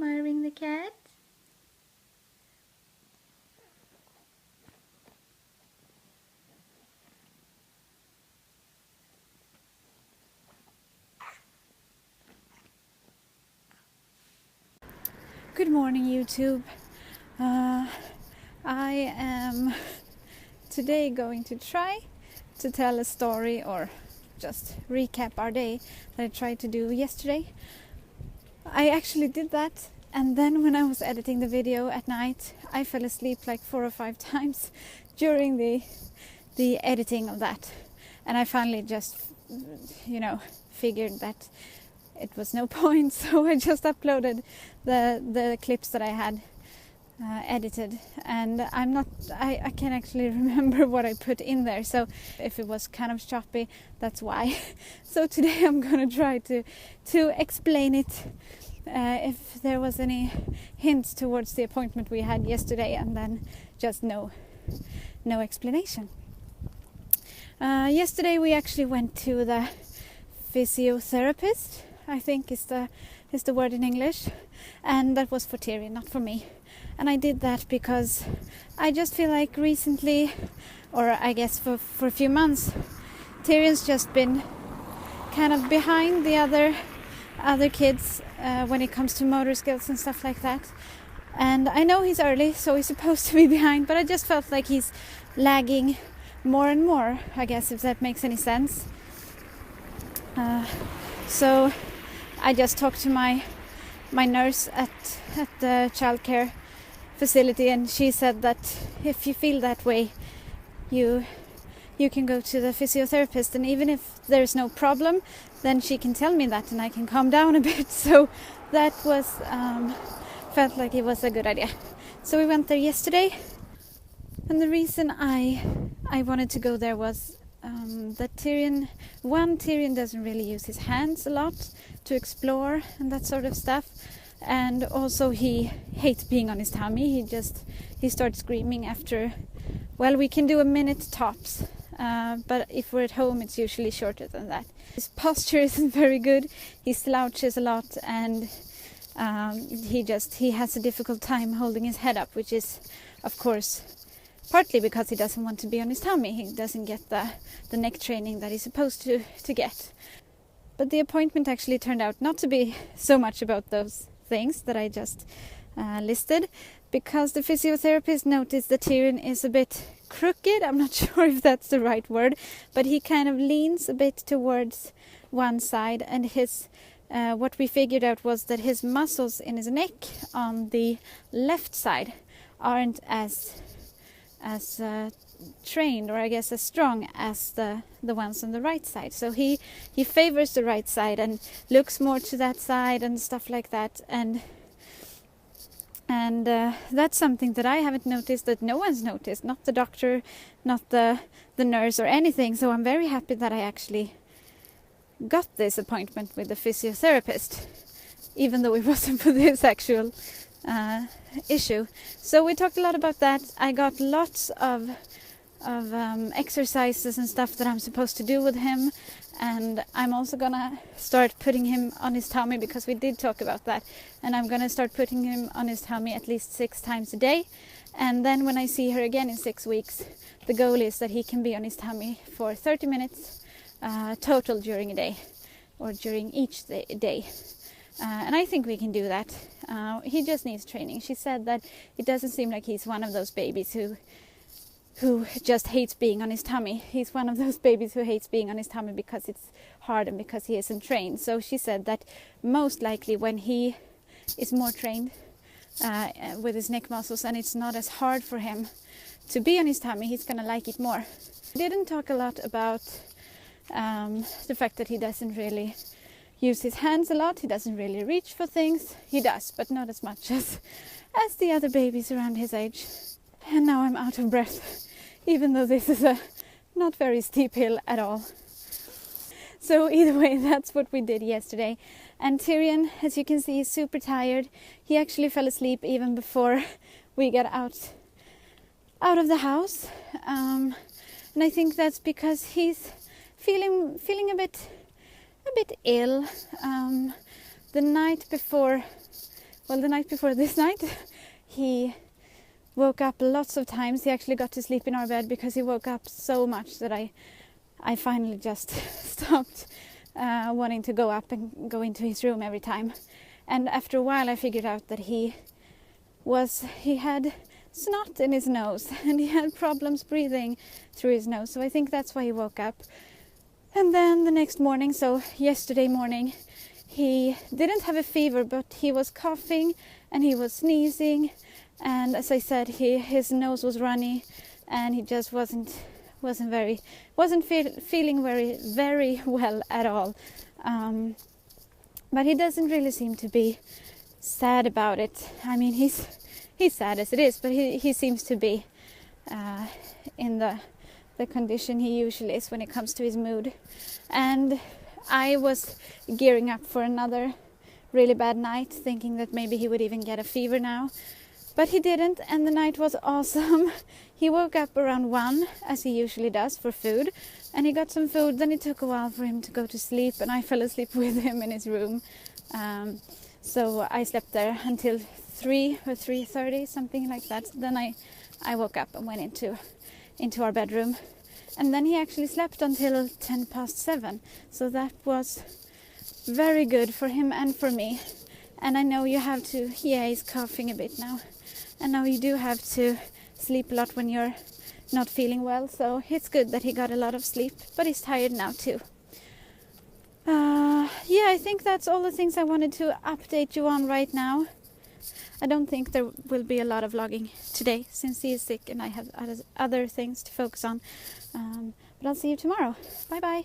admiring the cat. Good morning, YouTube. I am today going to try to tell a story or just recap our day that I tried to do yesterday. I actually did that, and then when I was editing the video at night, I fell asleep like 4 or 5 times during the editing of that, and I finally just figured that it was no point, so I just uploaded the clips that I had edited, and I can't actually remember what I put in there, so if it was kind of choppy, that's why. So today I'm gonna try to explain it, if there was any hints towards the appointment we had yesterday, and then just no explanation. Yesterday we actually went to the physiotherapist, I think is the word in English, and that was for Tyrion, not for me. And I did that because I just feel like recently, or I guess for a few months, Tyrion's just been kind of behind the other kids when it comes to motor skills and stuff like that. And I know he's early, so he's supposed to be behind, but I just felt like he's lagging more and more, I guess, if that makes any sense. So I just talked to my nurse at the childcare facility, and she said that if you feel that way, you can go to the physiotherapist, and even if there's no problem, then she can tell me that and I can calm down a bit. So that was felt like it was a good idea. So we went there yesterday, and the reason I wanted to go there was that Tyrion doesn't really use his hands a lot to explore and that sort of stuff, and also he hates being on his tummy. He starts screaming after, well, we can do a minute tops, but if we're at home it's usually shorter than that. His posture isn't very good, he slouches a lot, and he has a difficult time holding his head up, which is of course partly because he doesn't want to be on his tummy. He doesn't get the neck training that he's supposed to get. But the appointment actually turned out not to be so much about those things that I just listed, because the physiotherapist noticed that Tyrion is a bit crooked. I'm not sure if that's the right word, but he kind of leans a bit towards one side, and his what we figured out was that his muscles in his neck on the left side aren't as trained, or I guess as strong as the ones on the right side. So he favors the right side and looks more to that side and stuff like that, and that's something that I haven't noticed, that no one's noticed, not the doctor, not the nurse or anything. So I'm very happy that I actually got this appointment with the physiotherapist, even though it wasn't for this actual issue. So we talked a lot about that. I got lots of exercises and stuff that I'm supposed to do with him, and I'm also gonna start putting him on his tummy, because we did talk about that, and I'm gonna start putting him on his tummy at least 6 times a day. And then when I see her again in 6 weeks, the goal is that he can be on his tummy for 30 minutes total during a day, or during each day. And I think we can do that. He just needs training. She said that it doesn't seem like he's one of those babies who just hates being on his tummy. He's one of those babies who hates being on his tummy because it's hard and because he isn't trained. So she said that most likely when he is more trained with his neck muscles, and it's not as hard for him to be on his tummy, he's gonna like it more. We didn't talk a lot about the fact that he doesn't really use his hands a lot. He doesn't really reach for things. He does, but not as much as the other babies around his age. And now I'm out of breath, even though this is a not very steep hill at all. So either way, that's what we did yesterday. And Tyrion, as you can see, is super tired. He actually fell asleep even before we got out of the house. And I think that's because he's feeling a bit ill. The night before the night before this night, he woke up lots of times. He actually got to sleep in our bed because he woke up so much that I finally just stopped wanting to go up and go into his room every time. And after a while I figured out that he had snot in his nose and he had problems breathing through his nose. So I think that's why he woke up. And then the next morning, so yesterday morning, he didn't have a fever, but he was coughing and he was sneezing. And as I said, his nose was runny and he just wasn't feeling very well at all. But he doesn't really seem to be sad about it. I mean, he's sad as it is, but he seems to be in the condition he usually is when it comes to his mood. And I was gearing up for another really bad night, thinking that maybe he would even get a fever now. But he didn't, and the night was awesome. He woke up around 1, as he usually does, for food, and he got some food. Then it took a while for him to go to sleep, and I fell asleep with him in his room. So I slept there until 3 or 3:30, something like that. Then I woke up and went into our bedroom, and then he actually slept until 7:10. So that was very good for him and for me. And I know you have to, he's coughing a bit now. And now you do have to sleep a lot when you're not feeling well. So it's good that he got a lot of sleep, but he's tired now too. I think that's all the things I wanted to update you on right now. I don't think there will be a lot of vlogging today since he is sick and I have other things to focus on. But I'll see you tomorrow. Bye bye.